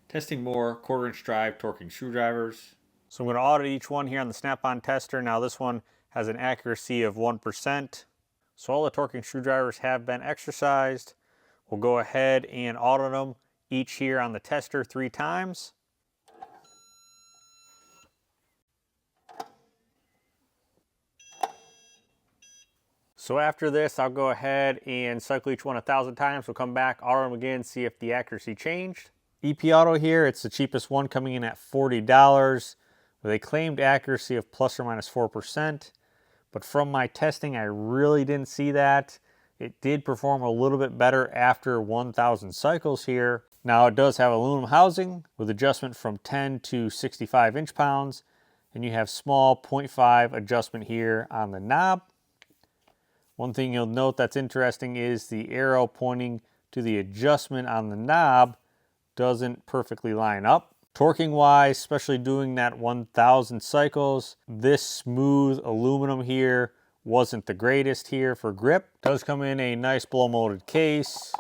Testing more quarter-inch drive torquing screwdrivers. So I'm going to audit each one here on the Snap-on tester. Now this one has an accuracy of 1%. So all the torquing screwdrivers have been exercised. We'll go ahead and audit them each here on the tester 3 times. So after this, I'll go ahead and cycle each one 1,000 times. We'll come back, audit them again, see if the accuracy changed. EP Auto here, it's the cheapest one, coming in at $40 with a claimed accuracy of plus or minus 4%. But from my testing, I really didn't see that. It did perform a little bit better after 1,000 cycles here. Now it does have aluminum housing with adjustment from 10 to 65 inch-pounds, and you have small 0.5 adjustment here on the knob. One thing you'll note that's interesting is the arrow pointing to the adjustment on the knob doesn't perfectly line up. Torquing wise, especially doing that 1,000 cycles, this smooth aluminum here wasn't the greatest here for grip. It does come in a nice blow molded case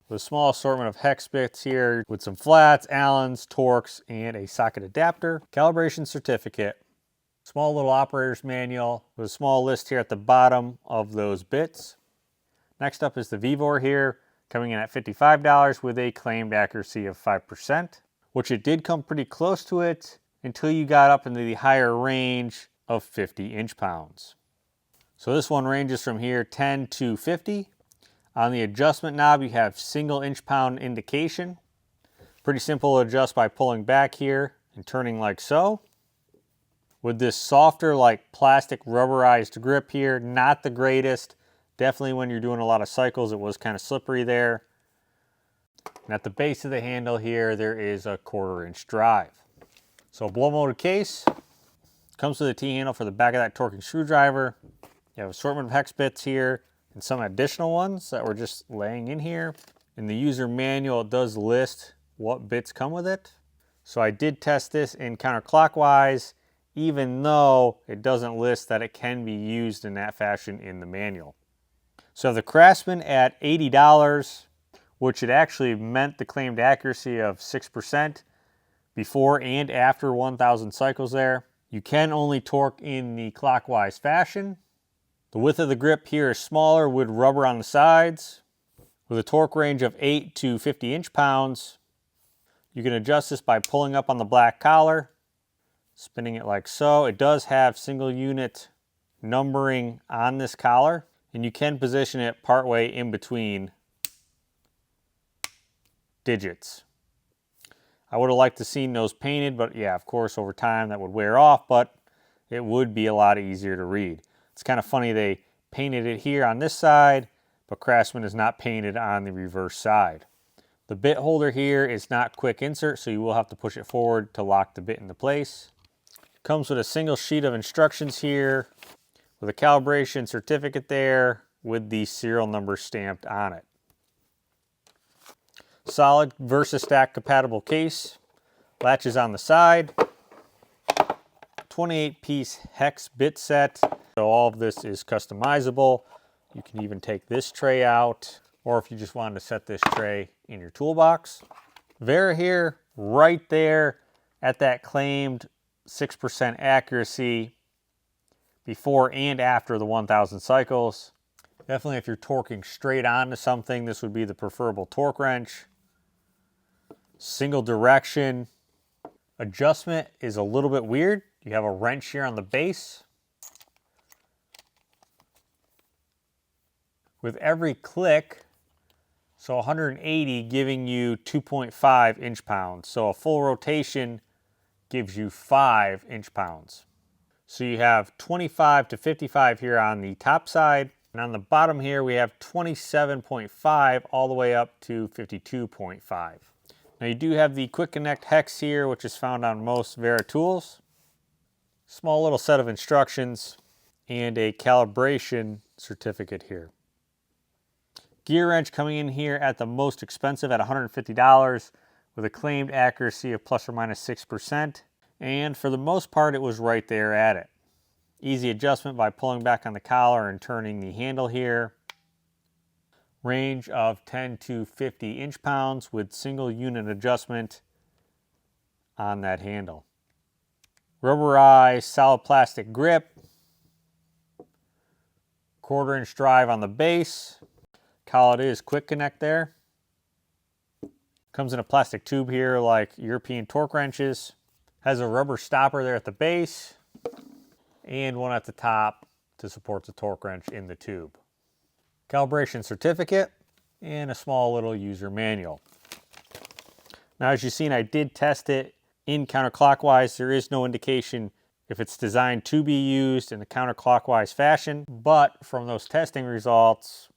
with a small assortment of hex bits here with some flats, Allens, Torx, and a socket adapter. Calibration certificate. Small little operator's manual with a small list here at the bottom of those bits. Next up is the VEVOR here, coming in at $55 with a claimed accuracy of 5%, which it did come pretty close to it until you got up into the higher range of 50 inch-pounds. So this one ranges from here 10 to 50. On the adjustment knob, you have single inch-pound indication. Pretty simple to adjust by pulling back here and turning like so. With this softer, like plastic rubberized grip here, not the greatest. Definitely when you're doing a lot of cycles, it was kind of slippery there. And at the base of the handle here, there is a 1/4 inch drive. So blow molded case. Comes with a T-handle for the back of that torquing screwdriver. You have assortment of hex bits here and some additional ones that were just laying in here. In the user manual, it does list what bits come with it. So I did test this in counterclockwise, even though it doesn't list that it can be used in that fashion in the manual. So the Craftsman at $80, which it actually meant the claimed accuracy of 6% before and after 1,000 cycles there. You can only torque in the clockwise fashion. The width of the grip here is smaller with rubber on the sides. With a torque range of 8 to 50 inch-pounds, you can adjust this by pulling up on the black collar, spinning it like so. It does have single unit numbering on this collar, and you can position it partway in between digits. I would have liked to see those painted, but yeah, of course, over time that would wear off, but it would be a lot easier to read. It's kind of funny they painted it here on this side, but Craftsman is not painted on the reverse side. The bit holder here is not quick insert, so you will have to push it forward to lock the bit into place. Comes with a single sheet of instructions here with a calibration certificate there with the serial number stamped on it. Solid VersaStack compatible case. Latches on the side. 28-piece hex bit set. So all of this is customizable. You can even take this tray out, or if you just wanted to set this tray in your toolbox. Vera here, right there at that claimed 6% accuracy before and after the 1,000 cycles. Definitely if you're torquing straight onto something, this would be the preferable torque wrench. Single direction. Adjustment is a little bit weird. You have a wrench here on the base. With every click, so 180 giving you 2.5 inch-pounds. So a full rotation gives you 5 inch-pounds. So you have 25 to 55 here on the top side. And on the bottom here, we have 27.5 all the way up to 52.5. Now you do have the Quick Connect hex here, which is found on most Vera tools. Small little set of instructions and a calibration certificate here. Gear wrench coming in here at the most expensive at $150 with a claimed accuracy of plus or minus 6%. And for the most part, it was right there at it. Easy adjustment by pulling back on the collar and turning the handle here. range of 10 to 50 inch-pounds with single unit adjustment on that handle. Rubberized solid plastic grip, 1/4 inch drive on the base. Call it is quick connect there. Comes in a plastic tube here like European torque wrenches. Has a rubber stopper there at the base and one at the top to support the torque wrench in the tube. Calibration certificate and a small little user manual. Now, as you've seen, I did test it in counterclockwise. There is no indication if it's designed to be used in a counterclockwise fashion, but from those testing results,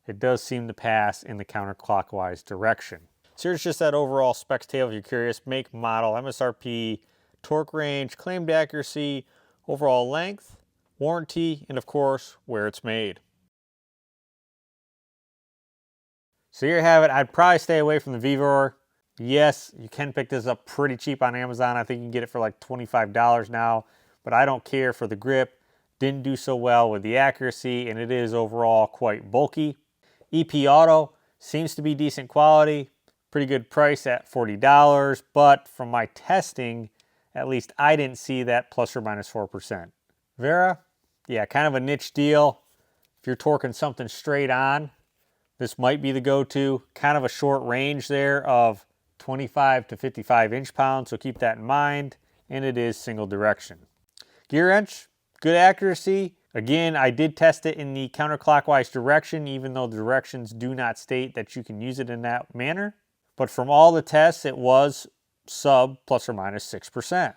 it does seem to pass in the counterclockwise direction. So here's just that overall specs table if you're curious. Make, model, MSRP, torque range, claimed accuracy, overall length, warranty, and of course, where it's made. So here you have it. I'd probably stay away from the VEVOR. Yes, you can pick this up pretty cheap on Amazon. I think you can get it for like $25 now, but I don't care for the grip. Didn't do so well with the accuracy, and it is overall quite bulky. EP Auto seems to be decent quality. Pretty good price at $40, but from my testing, at least I didn't see that plus or minus 4%. Vera, yeah, kind of a niche deal. If you're torquing something straight on, this might be the go-to. Kind of a short range there of 25 to 55 inch-pounds, so keep that in mind. And it is single direction. Gear wrench, good accuracy. Again, I did test it in the counterclockwise direction, even though the directions do not state that you can use it in that manner. But from all the tests, it was sub plus or minus 6%.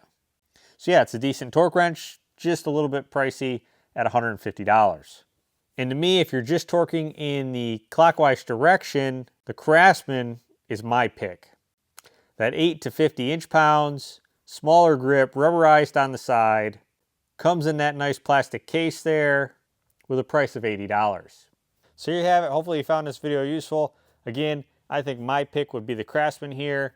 So yeah, it's a decent torque wrench, just a little bit pricey at $150. And to me, if you're just torquing in the clockwise direction, the Craftsman is my pick. That 8 to 50 inch-pounds, smaller grip, rubberized on the side, comes in that nice plastic case there with a price of $80. So here you have it. Hopefully you found this video useful. Again, I think my pick would be the Craftsman here.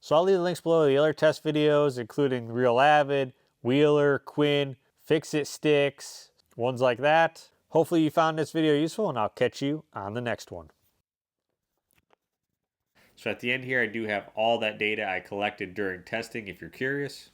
So I'll leave the links below to the other test videos, including Real Avid, Wheeler, Quinn, Fix-It sticks, ones like that. Hopefully you found this video useful, and I'll catch you on the next one. So at the end here, I do have all that data I collected during testing if you're curious.